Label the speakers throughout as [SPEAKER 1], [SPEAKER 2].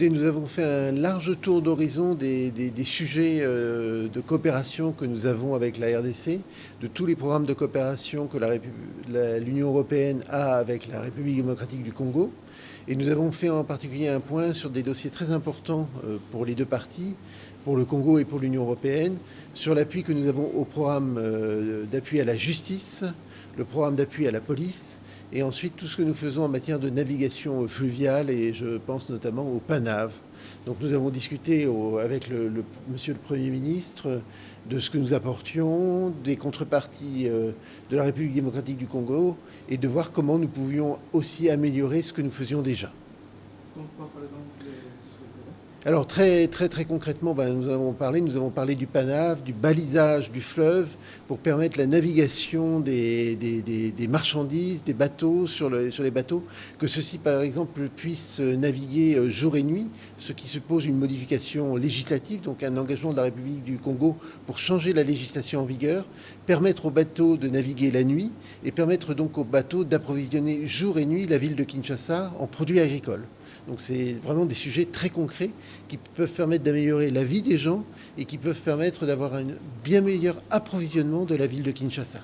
[SPEAKER 1] Nous avons fait un large tour d'horizon des sujets de coopération que nous avons avec la RDC, de tous les programmes de coopération que l'Union européenne a avec la République démocratique du Congo. Et nous avons fait en particulier un point sur des dossiers très importants pour les deux parties, pour le Congo et pour l'Union européenne, sur l'appui que nous avons au programme d'appui à la justice, le programme d'appui à la police, et ensuite tout ce que nous faisons en matière de navigation fluviale, et je pense notamment au PANAV. Donc nous avons discuté avec monsieur le Premier ministre de ce que nous apportions, des contreparties de la République démocratique du Congo, et de voir comment nous pouvions aussi améliorer ce que nous faisions déjà.
[SPEAKER 2] Donc quoi, par exemple,
[SPEAKER 1] Alors très concrètement, nous avons parlé du PANAV, du balisage du fleuve pour permettre la navigation des marchandises, des bateaux sur les bateaux, que ceux-ci par exemple puissent naviguer jour et nuit, ce qui suppose une modification législative, donc un engagement de la République du Congo pour changer la législation en vigueur, permettre aux bateaux de naviguer la nuit et permettre donc aux bateaux d'approvisionner jour et nuit la ville de Kinshasa en produits agricoles. Donc c'est vraiment des sujets très concrets qui peuvent permettre d'améliorer la vie des gens et qui peuvent permettre d'avoir un bien meilleur approvisionnement de la ville de Kinshasa.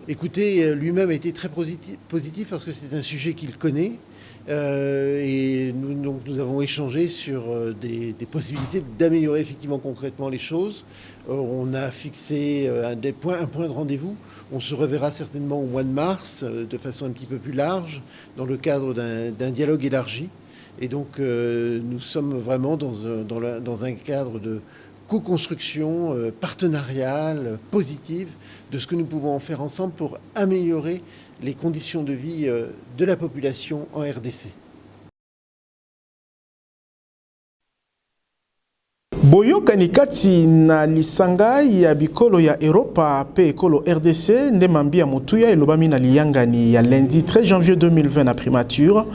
[SPEAKER 1] Écoutez, lui-même a été très positif parce que c'est un sujet qu'il connaît et nous avons échangé sur des possibilités d'améliorer effectivement concrètement les choses. On a fixé un point de rendez-vous. On se reverra certainement au mois de mars de façon un petit peu plus large dans le cadre d'un dialogue élargi. Et donc nous sommes vraiment dans un cadre de co-construction partenariale, positive, de ce que nous pouvons en faire ensemble pour améliorer les conditions de vie de la population en RDC.
[SPEAKER 3] Boyokani kati na lisanga ya bikolo ya Europa pe ekolo RDC nde mambia mutuya elobami na liyangani ya lundi 13 janvier 2020 na primature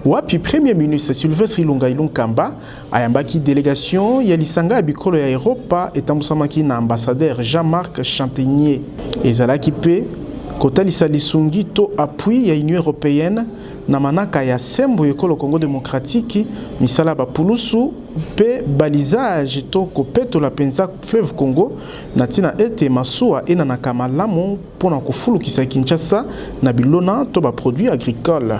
[SPEAKER 3] wapi premier ministre Sylvestre Ilunga Ilunkamba ayambaki délégation ya lisanga ya bikolo ya Europa etambusamaki na ambassadeur Jean-Marc Champignier ezalaki pe kotalisa lisungi to appui ya Union européenne na manaka ya sembo ekolo Congo démocratique misala bapulusu pe balisage to kopetola penza fleuve Congo na tina ete masuwa enanaka malamu mpona kofulukisa Kinshasa na bilona to baproduit agricole.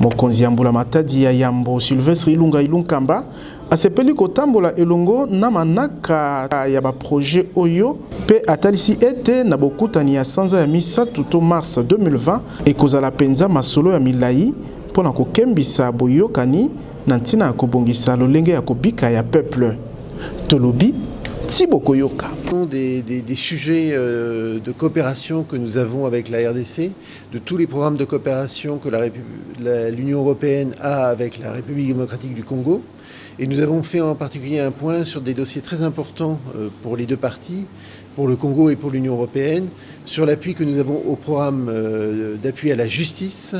[SPEAKER 3] Mokonzi ya mbula matadi ya yambo Sylvestre Ilunga Ilunkamba asepeli kotambola elongo na manaka ya baprojet oyo pe atalisi ete na bokutani ya sanza ya misatu to mars 2020 ekozala penza masolo ya milai mpona kokembisa boyokani na ntina ya kobongisa lolenge ya kobika ya peuple. Tolobi Tibokoyoka.
[SPEAKER 1] Des sujets de coopération que nous avons avec la RDC, de tous les programmes de coopération que l'Union européenne a avec la République démocratique du Congo. Et nous avons fait en particulier un point sur des dossiers très importants pour les deux parties, pour le Congo et pour l'Union européenne, sur l'appui que nous avons au programme d'appui à la justice,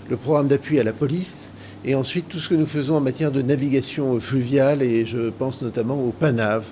[SPEAKER 1] le programme d'appui à la police, et ensuite tout ce que nous faisons en matière de navigation fluviale, et je pense notamment au PANAV.